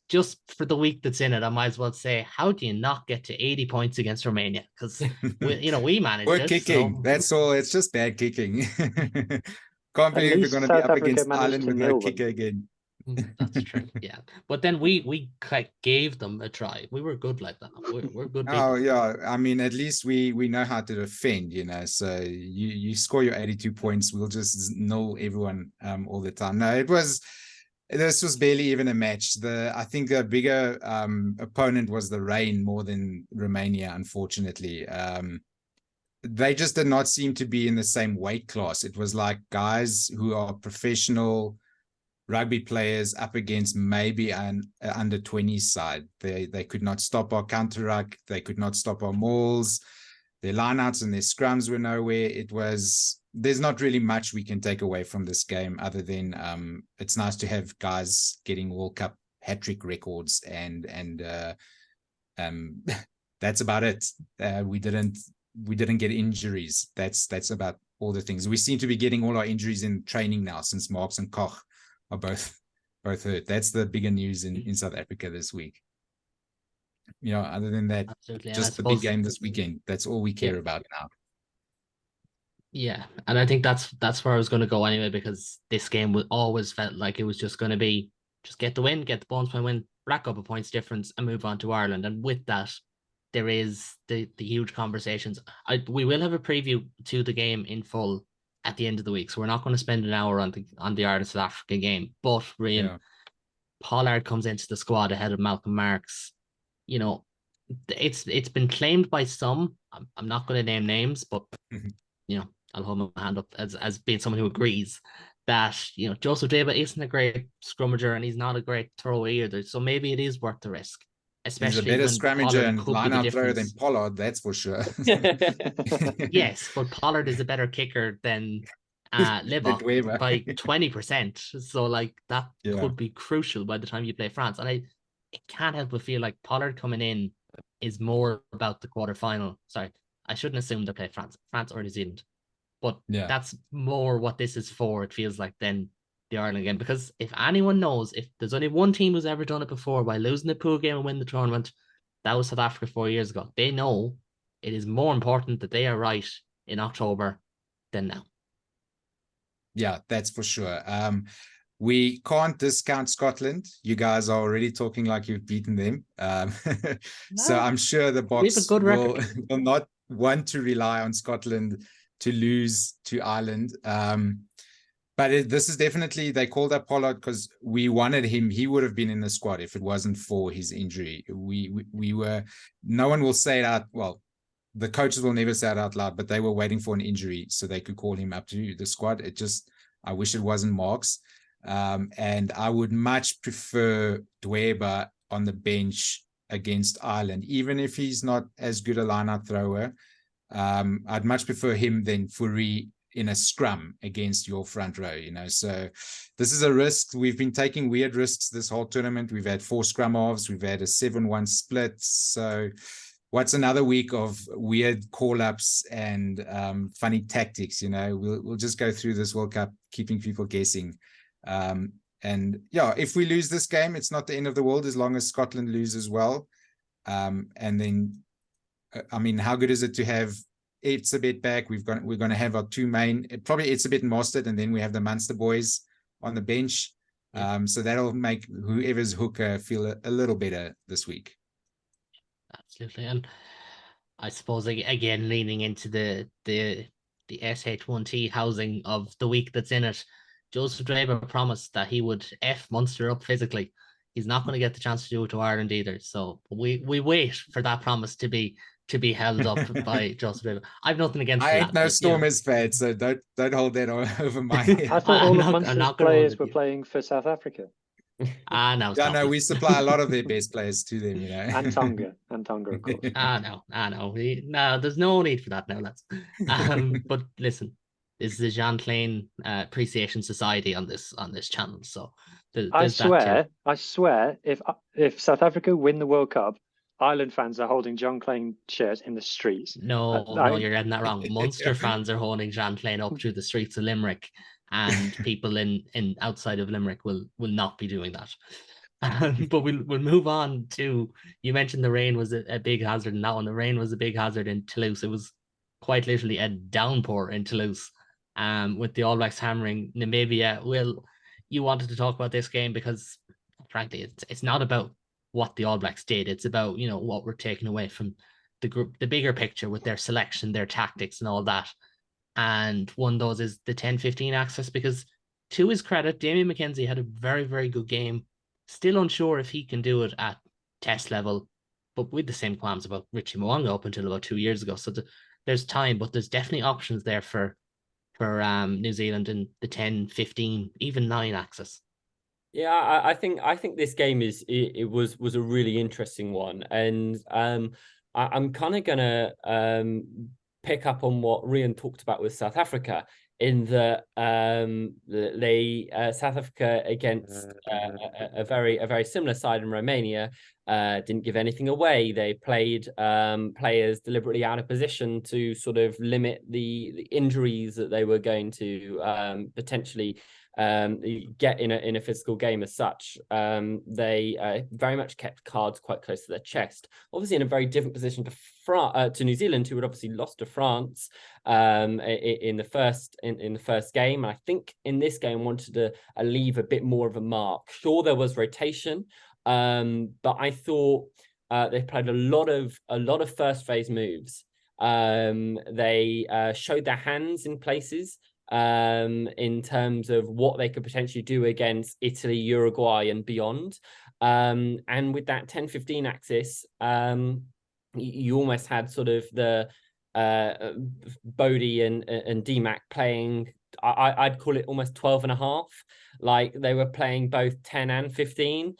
just for the week that's in it, I might as well say, how do you not get to 80 points against Romania? Because we managed We're it. kicking. So. That's all. It's just bad kicking. Can't believe we're going to be up against Ireland with no kicker again. That's true. Yeah, but then we gave them a try. We were good like that. We're good people. Oh yeah, I mean, at least we know how to defend, So you score your 82 points, we'll just know everyone all the time. No, this was barely even a match. I think the bigger opponent was the rain more than Romania, unfortunately. They just did not seem to be in the same weight class. It was like guys who are professional rugby players up against maybe an under 20s side. They could not stop our counter ruck. They could not stop our mauls. Their lineouts and their scrums were nowhere. There's not really much we can take away from this game other than it's nice to have guys getting World Cup hat-trick records and that's about it. We didn't get injuries. That's about all the things. We seem to be getting all our injuries in training now since Marks and Koch are both hurt. That's the bigger news in South Africa this week. Other than that, absolutely. just the big game this weekend. That's all we care about now. Yeah, and I think that's where I was going to go anyway, because this game always felt like it was just going to be just get the win, get the bonus point win, rack up a points difference, and move on to Ireland. And with that, there is the huge conversations. We will have a preview to the game in full at the end of the week, so we're not going to spend an hour on the Ireland South Africa game. But Riaan, Pollard comes into the squad ahead of Malcolm Marx. It's been claimed by some. I'm not going to name names, but I'll hold my hand up as being someone who agrees that Joseph Deba isn't a great scrummager and he's not a great thrower either. So maybe it is worth the risk. Especially he's a better scrummager and line-out thrower than difference. Pollard, that's for sure. Yes, but Pollard is a better kicker than Livock by 20%. So that could be crucial by the time you play France. And I can't help but feel like Pollard coming in is more about the quarterfinal. Sorry, I shouldn't assume they play France or New Zealand. But that's more what this is for, it feels like, than the Ireland game. Because if anyone knows, if there's only one team who's ever done it before by losing the pool game and win the tournament, that was South Africa 4 years ago. They know it is more important that they are right in October than now. Yeah, that's for sure. We can't discount Scotland. You guys are already talking like you've beaten them. So I'm sure the Boks will not want to rely on Scotland to lose to Ireland. But this is definitely, they called up Pollard because we wanted him. He would have been in the squad if it wasn't for his injury. We were, no one will say it out. Well, the coaches will never say it out loud, but they were waiting for an injury so they could call him up to the squad. I wish it wasn't Marks. And I would much prefer Dweba on the bench against Ireland, even if he's not as good a line-out thrower. I'd much prefer him than Fourie in a scrum against your front row, So this is a risk. We've been taking weird risks this whole tournament. We've had 4 scrum halves. We've had a 7-1 split. So what's another week of weird call-ups and funny tactics, We'll just go through this World Cup, keeping people guessing. And if we lose this game, it's not the end of the world as long as Scotland loses well. And then, how good is it to have it's a bit back. We're going to have our two main. Probably it's a bit Mostert, and then we have the Munster boys on the bench. So that'll make whoever's hooker feel a little better this week. Absolutely, and I suppose again leaning into the SH1T housing of the week that's in it. Joseph Draper promised that he would F Munster up physically. He's not going to get the chance to do it to Ireland either. So we wait for that promise to be held up by Joseph Draper. I've nothing against I that. ain't no Stormers fan, so don't hold that over my head. I thought all of Munster's players were playing for South Africa. No. Yeah, no, we supply a lot of their best players to them, And Tonga, of course. No. No, there's no need for that now, lads. But listen, this is a Jean Klein Appreciation Society on this channel, so I swear, if South Africa win the World Cup, Ireland fans are holding John Klein shirts in the streets. No, you're getting that wrong. Munster fans are holding Jean Klein up through the streets of Limerick, and people in outside of Limerick will not be doing that. But we'll move on to, you mentioned the rain was a big hazard in that one. The rain was a big hazard in Toulouse. It was quite literally a downpour in Toulouse, with the All Blacks hammering Namibia. Will, you wanted to talk about this game because, frankly, it's not about what the All Blacks did. It's about, what we're taking away from the group, the bigger picture with their selection, their tactics and all that. And one of those is the 10-15 access, because to his credit, Damien McKenzie had a very, very good game. Still unsure if he can do it at test level, but with the same qualms about Richie Mo'unga up until about 2 years ago. So there's time, but there's definitely options there for New Zealand in the 10, 15, even 9 axis. Yeah, I think this game was a really interesting one, and I'm kind of gonna pick up on what Riaan talked about with South Africa, in that South Africa against a very similar side in Romania didn't give anything away. They played players deliberately out of position to sort of limit the injuries that they were going to potentially get in a physical game as such. They very much kept cards quite close to their chest, obviously in a very different position to New Zealand, who had obviously lost to France in the first game. And I think in this game wanted to leave a bit more of a mark. Sure, there was rotation, but I thought they played a lot of first phase moves. They showed their hands in places, in terms of what they could potentially do against Italy, Uruguay and beyond. And with that 10-15 axis, you almost had sort of the Bodie and DMAC playing, I'd call it almost 12 and a half. Like they were playing both 10 and 15,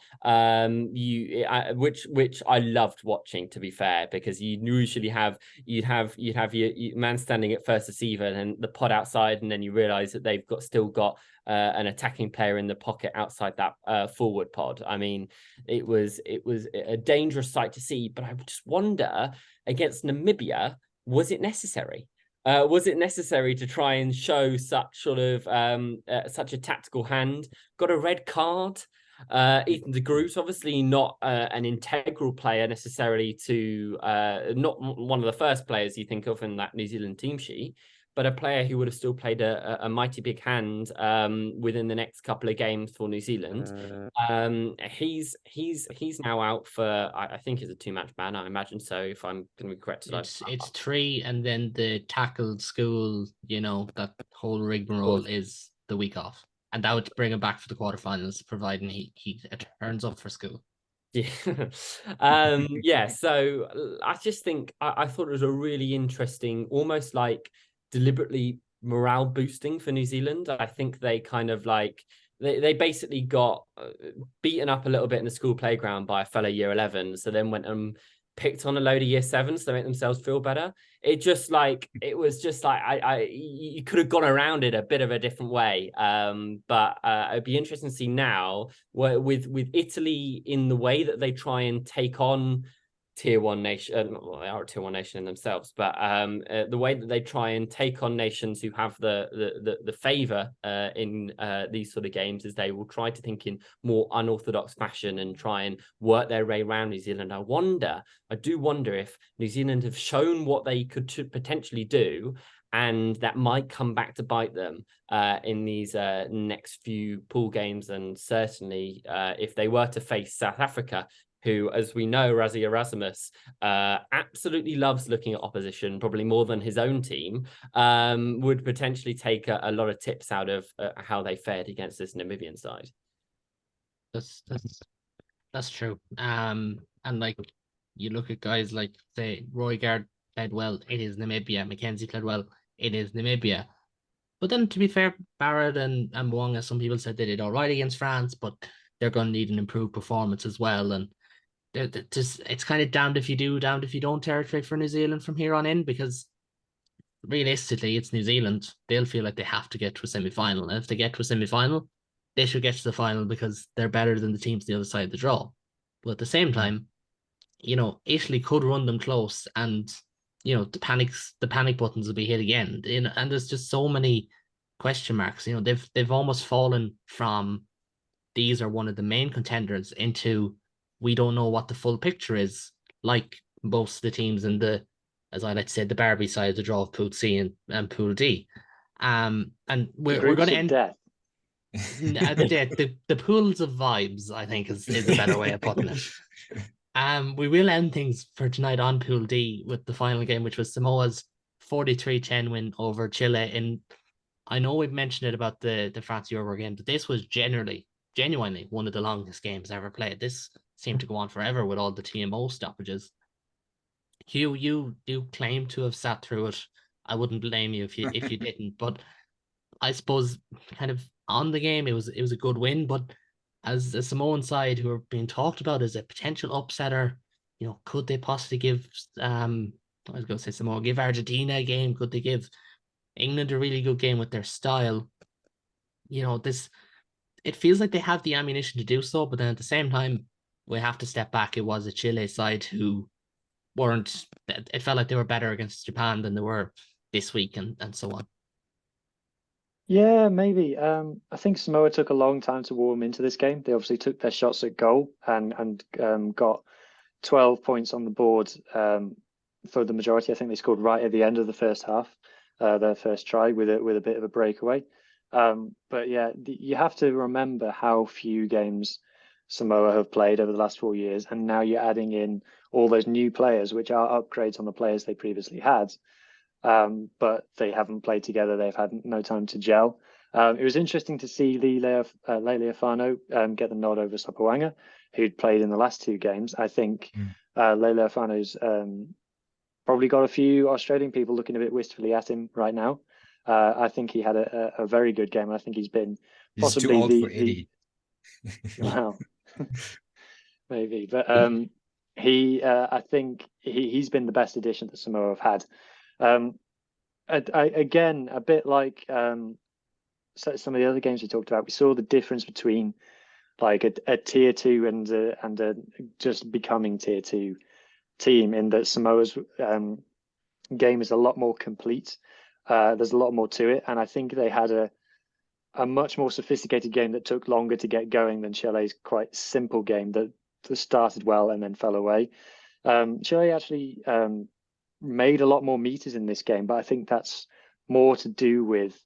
which I loved watching, to be fair, because you'd usually you'd have your man standing at first receiver and the pod outside, and then you realize that they've still got an attacking player in the pocket outside that forward pod. I mean, it was a dangerous sight to see, but I just wonder, against Namibia, was it necessary? Was it necessary to try and show such sort of such a tactical hand? Got a red card. Ethan de Groot's obviously not an integral player necessarily to not one of the first players you think of in that New Zealand team sheet, but a player who would have still played a mighty big hand within the next couple of games for New Zealand. He's now out for, I think it's a 2-match ban. I imagine so, if I'm going to be correct. It's 3, and then the tackled school, that whole rigmarole is the week off, and that would bring him back for the quarterfinals, providing he turns up for school. Yeah. Yeah. So I just think I thought it was a really interesting, almost like deliberately morale boosting for New Zealand. I think they kind of they basically got beaten up a little bit in the school playground by a fellow year 11, so then went and picked on a load of year 7s to make themselves feel better. You could have gone around it a bit of a different way, but it'd be interesting to see now with Italy in the way that they try and take on tier one nation. Well, they are a tier one nation in themselves, but the way that they try and take on nations who have the favor in these sort of games is they will try to think in more unorthodox fashion and try and work their way around New Zealand. I do wonder if New Zealand have shown what they could potentially do, and that might come back to bite them in these next few pool games. And certainly if they were to face South Africa, who, as we know, Rassie Erasmus absolutely loves looking at opposition, probably more than his own team, would potentially take a lot of tips out of how they fared against this Namibian side. That's true. And like, you look at guys like, say, Roy Gard played well, it is Namibia. Mackenzie played well, it is Namibia. But then, to be fair, Barrett and Mwanga, some people said they did all right against France, but they're going to need an improved performance as well. And it's kind of damned if you do, damned if you don't territory for New Zealand from here on in, because realistically, it's New Zealand. They'll feel like they have to get to a semi-final. And if they get to a semi-final, they should get to the final because they're better than the teams the other side of the draw. But at the same time, Italy could run them close, and the panic buttons will be hit again. And there's just so many question marks. They've almost fallen from these are one of the main contenders into we don't know what the full picture is, like most of the teams in the, as I like to say, the Barbie side of the draw of Pool C and Pool D. And we're going to end death. the pools of vibes, I think, is a better way of putting it. We will end things for tonight on Pool D with the final game, which was Samoa's 43-10 win over Chile. And I know we've mentioned it about the France Euro game, but this was genuinely one of the longest games ever played. This seemed to go on forever with all the TMO stoppages. Hugh, you do claim to have sat through it. I wouldn't blame you if you didn't, but I suppose kind of on the game, it was a good win. But as a Samoan side who are being talked about as a potential upsetter, could they possibly give I was going to say Samoa, give Argentina a game? Could they give England a really good game with their style? It feels like they have the ammunition to do so, but then at the same time, we have to step back. It was a Chile side who weren't, it felt like they were better against Japan than they were this week and so on. Yeah, maybe. I think Samoa took a long time to warm into this game. They obviously took their shots at goal and got 12 points on the board for the majority. I think they scored right at the end of the first half, their first try with a bit of a breakaway. But yeah, you have to remember how few games Samoa have played over the last 4 years, and now you're adding in all those new players, which are upgrades on the players they previously had. But they haven't played together. They've had no time to gel. It was interesting to see Lele Afano get the nod over Sopoaga, who'd played in the last two games. I think Lele Afano's probably got a few Australian people looking a bit wistfully at him right now. I think he had a very good game. I think he's been possibly too old for Eddie. Well, maybe, but I think he's been the best addition that Samoa have had. Again, a bit like some of the other games we talked about, we saw the difference between like a tier 2 and a just becoming tier 2 team, in that Samoa's game is a lot more complete. There's a lot more to it, and I think they had a much more sophisticated game that took longer to get going than Chile's quite simple game that started well and then fell away. Chile actually made a lot more meters in this game, but I think that's more to do with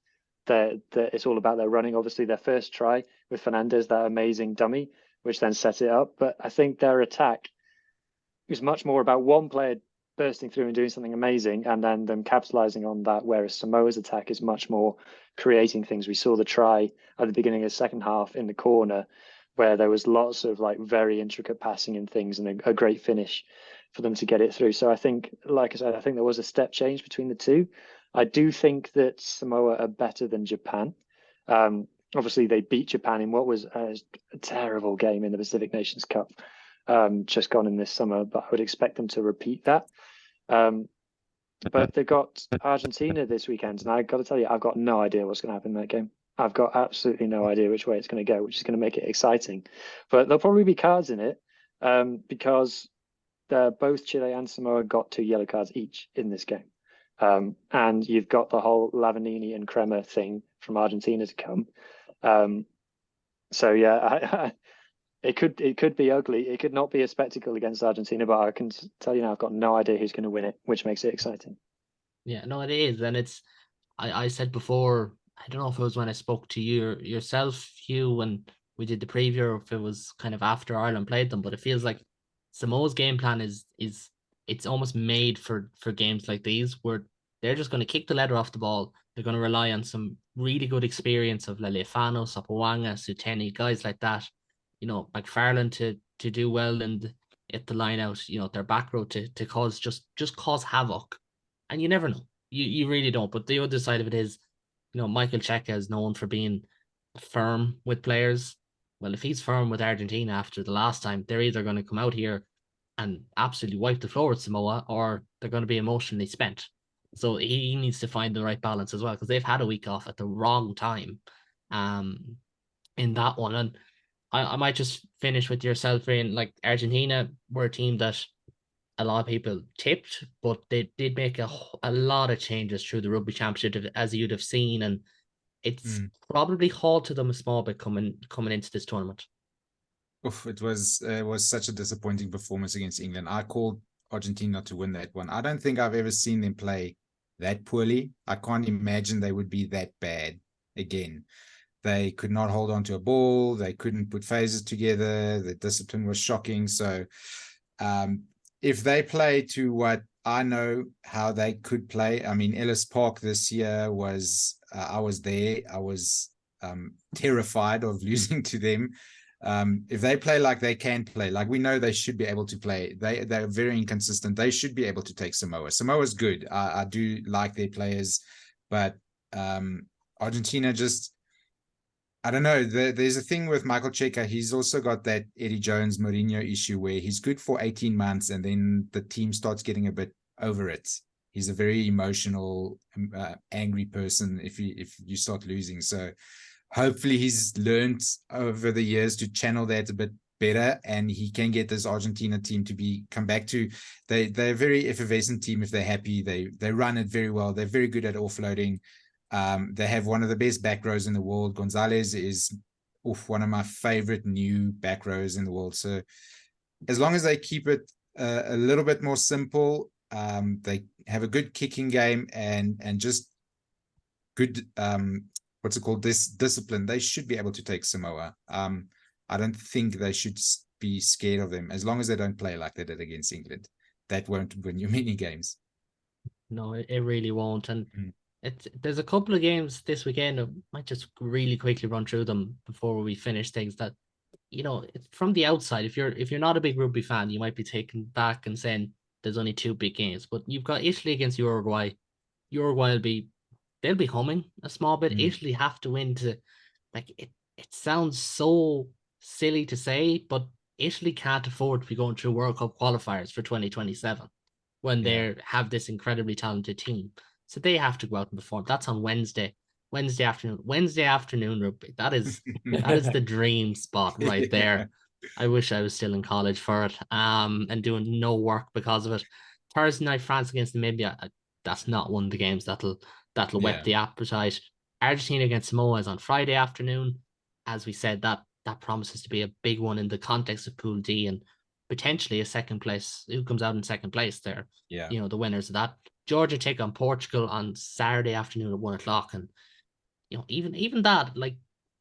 it's all about their running. Obviously, their first try with Fernandez, that amazing dummy, which then set it up. But I think their attack is much more about one player bursting through and doing something amazing and then them capitalizing on that, whereas Samoa's attack is much more creating things. We saw the try at the beginning of the second half in the corner where there was lots of like very intricate passing and things and a great finish for them to get it through. So I think, like I said, I think there was a step change between the two. I do think that Samoa are better than Japan. Obviously, they beat Japan in what was a terrible game in the Pacific Nations Cup, just gone in this summer, but I would expect them to repeat that. But they've got Argentina this weekend, and I got to tell you, I've got no idea what's going to happen in that game. I've got absolutely no idea which way it's going to go, which is going to make it exciting. But there'll probably be cards in it because both Chile and Samoa got 2 yellow cards each in this game. And you've got the whole Lavanini and Kremer thing from Argentina to come. So yeah, it could be ugly. It could not be a spectacle against Argentina, but I can tell you now, I've got no idea who's going to win it, which makes it exciting. Yeah, no, it is, and it's. I said before, I don't know if it was when I spoke to you yourself, Hugh, when we did the preview, or if it was kind of after Ireland played them, but it feels like Samoa's game plan is it's almost made for games like these, where they're just going to kick the leather off the ball. They're going to rely on some really good experience of Leleifano, Sopoaga, Suteni, guys like that. You know, McFarlane to do well and at the line out. You know, their back row to cause just cause havoc, and you never know. You really don't. But the other side of it is, you know, Michael Checa is known for being firm with players. Well, if he's firm with Argentina after the last time, they're either going to come out here and absolutely wipe the floor with Samoa, or they're going to be emotionally spent. So he needs to find the right balance as well, because they've had a week off at the wrong time in that one. And I might just finish with yourself, Riaan. Like, Argentina were a team that a lot of people tipped, but they did make a lot of changes through the Rugby Championship, as you'd have seen, and it's probably halted them a small bit coming into this tournament. Oof, it was such a disappointing performance against England. I called Argentina to win that one. I don't think I've ever seen them play that poorly. I can't imagine they would be that bad again. They could not hold on to a ball. They couldn't put phases together. The discipline was shocking. So if they play to what I know how they could play, I mean, Ellis Park this year was, I was there. I was terrified of losing to them. If they play like they can play, like we know they should be able to play, they're very inconsistent. They should be able to take Samoa. Samoa's good. I do like their players, but Argentina just, I don't know. There's a thing with Michael Checa. He's also got that Eddie Jones Mourinho issue where he's good for 18 months and then the team starts getting a bit over it. He's a very emotional, angry person if you start losing. So hopefully he's learned over the years to channel that a bit better, and he can get this Argentina team to come back to. They're a very effervescent team if they're happy. They run it very well. They're very good at offloading. They have one of the best back rows in the world. Gonzalez is one of my favorite new back rows in the world. So as long as they keep it a little bit more simple, they have a good kicking game and just good what's it called, this discipline, they should be able to take Samoa. I don't think they should be scared of them as long as they don't play like they did against England. That won't win you many games. No, it really won't. And there's a couple of games this weekend. I might just really quickly run through them before we finish things. That, you know, from the outside, if you're not a big rugby fan, you might be taken back and saying there's only 2 big games. But you've got Italy against Uruguay. Uruguay they'll be humming a small bit. Italy have to win to, like, it sounds so silly to say, but Italy can't afford to be going through World Cup qualifiers for 2027 when they have this incredibly talented team. So they have to go out and perform. That's on Wednesday afternoon rugby. That is the dream spot right there. I wish I was still in college for it, and doing no work because of it. Thursday night, France against Namibia. That's not one of the games that'll whet the appetite. Argentina against Samoa is on Friday afternoon. As we said, that promises to be a big one in the context of Pool D and potentially a second place. Who comes out in second place there? Yeah, you know, the winners of that. Georgia take on Portugal on Saturday afternoon at 1:00, and you know, even that, like,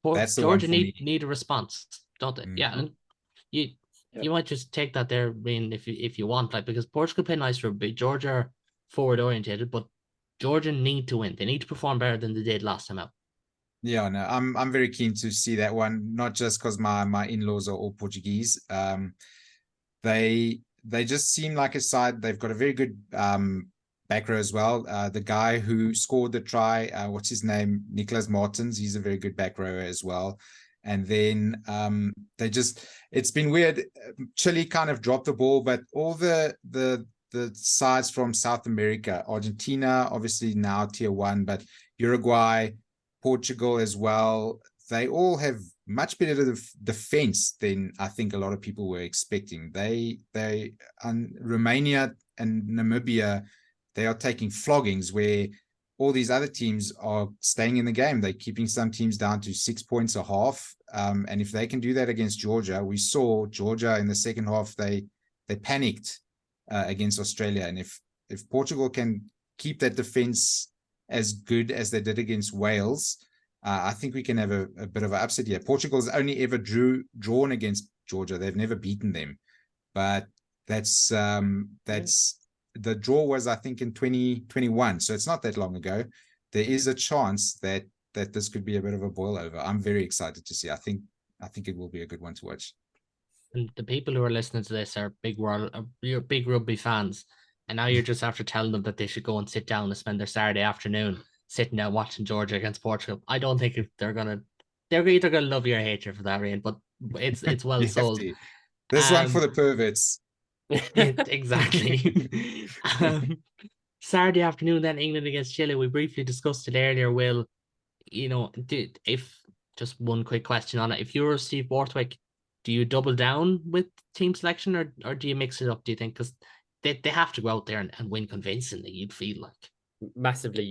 Georgia need a response, don't they? Yeah, and you might just take that there, Riaan, if you want, like, because Portugal play nice rugby. Georgia are forward oriented, but Georgia need to win. They need to perform better than they did last time out. Yeah, no, I'm very keen to see that one, not just because my in-laws are all Portuguese. They just seem like a side. They've got a very good back row as well. The guy who scored the try, what's his name? Nicolas Martins. He's a very good back rower as well. And then it's been weird. Chile kind of dropped the ball, but all the sides from South America, Argentina, obviously now tier 1, but Uruguay, Portugal as well, they all have much better defense than I think a lot of people were expecting. They on Romania and Namibia, they are taking floggings where all these other teams are staying in the game. They're keeping some teams down to 6 points a half. And if they can do that against Georgia, we saw Georgia in the second half, they panicked against Australia. And if Portugal can keep that defense as good as they did against Wales, I think we can have a bit of an upset here. Portugal's only ever drawn against Georgia. They've never beaten them. But that's the draw was, I think, in 2021. So it's not that long ago. There is a chance that this could be a bit of a boil over. I'm very excited to see. I think it will be a good one to watch. And the people who are listening to this are you're big rugby fans. And now you're just after telling them that they should go and sit down and spend their Saturday afternoon sitting down watching Georgia against Portugal. I don't think they're either gonna love you or hate you for that, Riaan, but it's well sold. This one for the perverts. Exactly. Saturday afternoon, then England against Chile. We briefly discussed it earlier. Will, if just one quick question on it, if you were Steve Borthwick, do you double down with team selection or do you mix it up? Do you think, because they have to go out there and win convincingly? You'd feel like. Massively.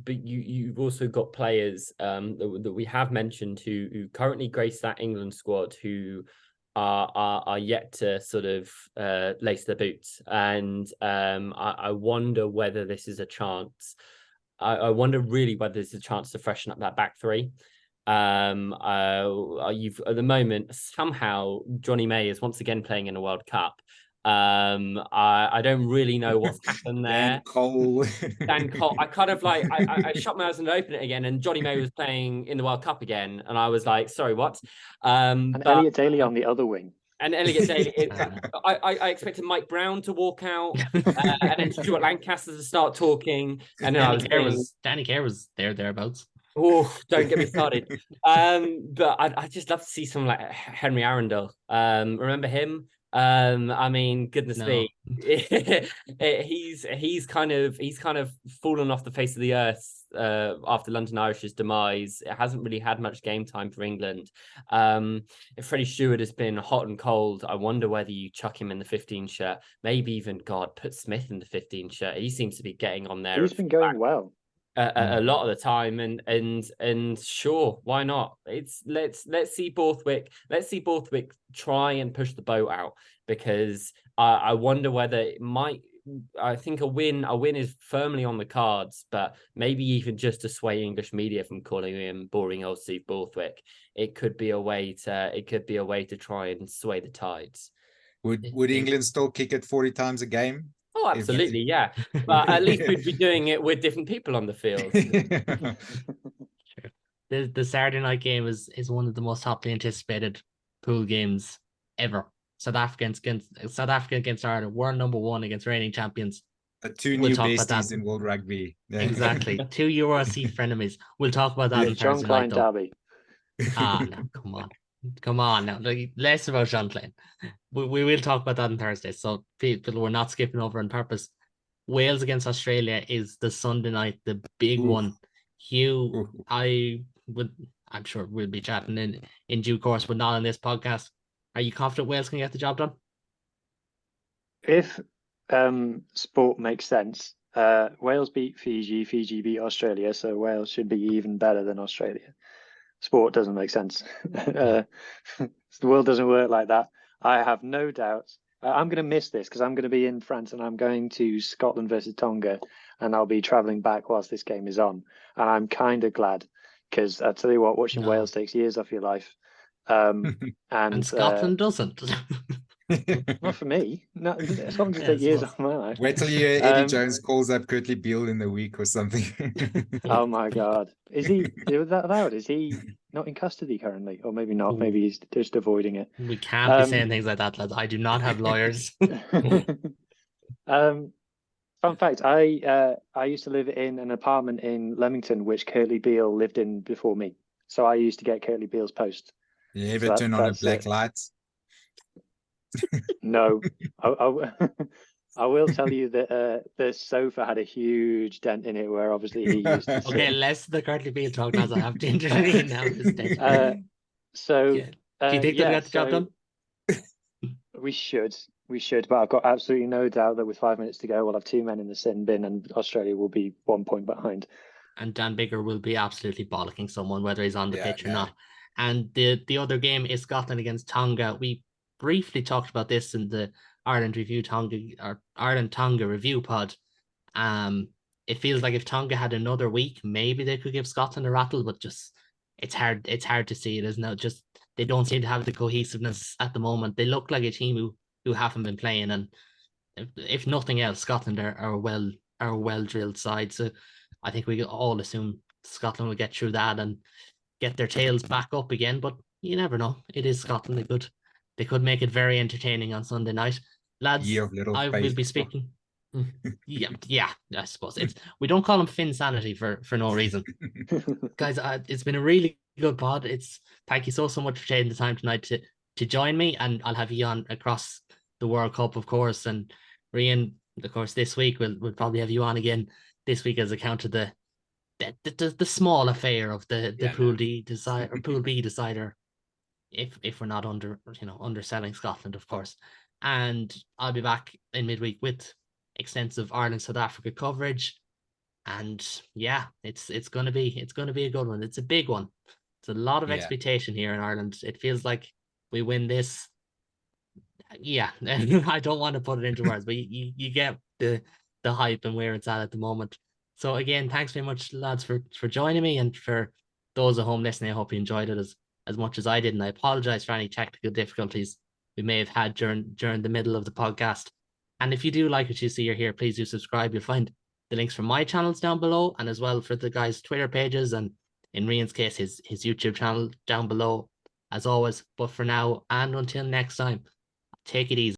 You've also got players that we have mentioned who currently grace that England squad who are yet to sort of lace their boots, and I wonder whether this is a chance. I wonder really whether there's a chance to freshen up that back three. You've at the moment somehow Johnny May is once again playing in a World Cup. I don't really know what's happened there. Dan Cole. I kind of like I shut my eyes and opened it again, and Johnny May was playing in the World Cup again, and I was like, sorry, what? And Elliot Daly on the other wing. And Elliot Daly. I expected Mike Brown to walk out, and then Stuart Lancaster to start talking, and then Danny Kerr was thereabouts. Oh, don't get me started. But I just love to see someone like Henry Arundel. Remember him? I mean, goodness me, he's kind of fallen off the face of the earth after London Irish's demise. It hasn't really had much game time for England. If Freddie Stewart has been hot and cold, I wonder whether you chuck him in the 15 shirt. Maybe even put Smith in the 15 shirt. He seems to be getting on there. He's been going well. A lot of the time, and sure, why not? Let's see Borthwick try and push the boat out, because I wonder whether it might. I think a win is firmly on the cards, but maybe even just to sway English media from calling him boring old Steve Borthwick, it could be a way to try and sway the tides. Would England still kick it 40 times a game? Oh, absolutely, yeah. But at least we'd be doing it with different people on the field. The Saturday night game is one of the most hotly anticipated pool games ever. South Africa against Ireland. We're number one against reigning champions. The two new besties in world rugby. Yeah. Exactly. Two URC frenemies. We'll talk about that on Thursday night, though. Derby. No, come on now. Less about Jean Klein. We will talk about that on Thursday. So people, we're not skipping over on purpose. Wales against Australia is the Sunday night, the big one. Hugh, I'm sure we'll be chatting in due course, but not on this podcast. Are you confident Wales can get the job done? If sport makes sense, Wales beat Fiji, Fiji beat Australia, so Wales should be even better than Australia. Sport doesn't make sense. The world doesn't work like that. I have no doubts. I'm going to miss this because I'm going to be in France and I'm going to Scotland versus Tonga, and I'll be travelling back whilst this game is on. And I'm kind of glad, because I tell you what, watching Wales takes years off your life. And Scotland doesn't. Not for me. No, Scotland just take years off my life. Wait till you hear Eddie Jones calls up Curtly Beale in the week or something. Oh my God. Is he that loud? Is he not in custody currently? Or maybe not. Maybe he's just avoiding it. We can't be saying things like that, lads. I do not have lawyers. Fun fact, I used to live in an apartment in Leamington, which Curtly Beale lived in before me. So I used to get Curtly Beale's post. You ever turn on a black light? No. I will tell you that the sofa had a huge dent in it where obviously he used to sit. Okay, less the Curtly Beale talk, as I have to intervene now. So Yeah. Do you think they'll get the job done? We should, but I've got absolutely no doubt that with 5 minutes to go, we'll have 2 men in the sin bin, and Australia will be 1 point behind. And Dan Biggar will be absolutely bollocking someone, whether he's on the pitch or no. not. And the other game is Scotland against Tonga. We briefly talked about this in the Ireland Tonga review pod. It feels like if Tonga had another week, maybe they could give Scotland a rattle, but just it's hard to see it, isn't it? Just they don't seem to have the cohesiveness at the moment. They look like a team who haven't been playing, and if nothing else, Scotland are a well drilled side. So I think we all assume Scotland will get through that and get their tails back up again. But you never know. It is Scotland. They could make it very entertaining on Sunday night. Lads, I will be speaking. Yeah, I suppose we don't call him Finn Sanity for no reason. Guys, it's been a really good pod. Thank you so much for taking the time tonight to join me, and I'll have you on across the World Cup, of course, and Riaan, of course, this week we'll probably have you on again this week as account of the small affair of the Pool B decider, if we're not underselling Scotland, of course. And I'll be back in midweek with extensive Ireland South Africa coverage. And yeah, it's gonna be a good one. It's a big one. It's a lot of expectation here in Ireland. It feels like we win this. Yeah, I don't want to put it into words, but you get the hype and where it's at the moment. So again, thanks very much, lads, for joining me, and for those at home listening, I hope you enjoyed it as much as I did. And I apologize for any technical difficulties we may have had during the middle of the podcast. And if you do like what you see or hear, please do subscribe. You'll find the links for my channels down below, and as well for the guys' Twitter pages, and in Rian's case, his YouTube channel down below, as always. But for now, and until next time, take it easy.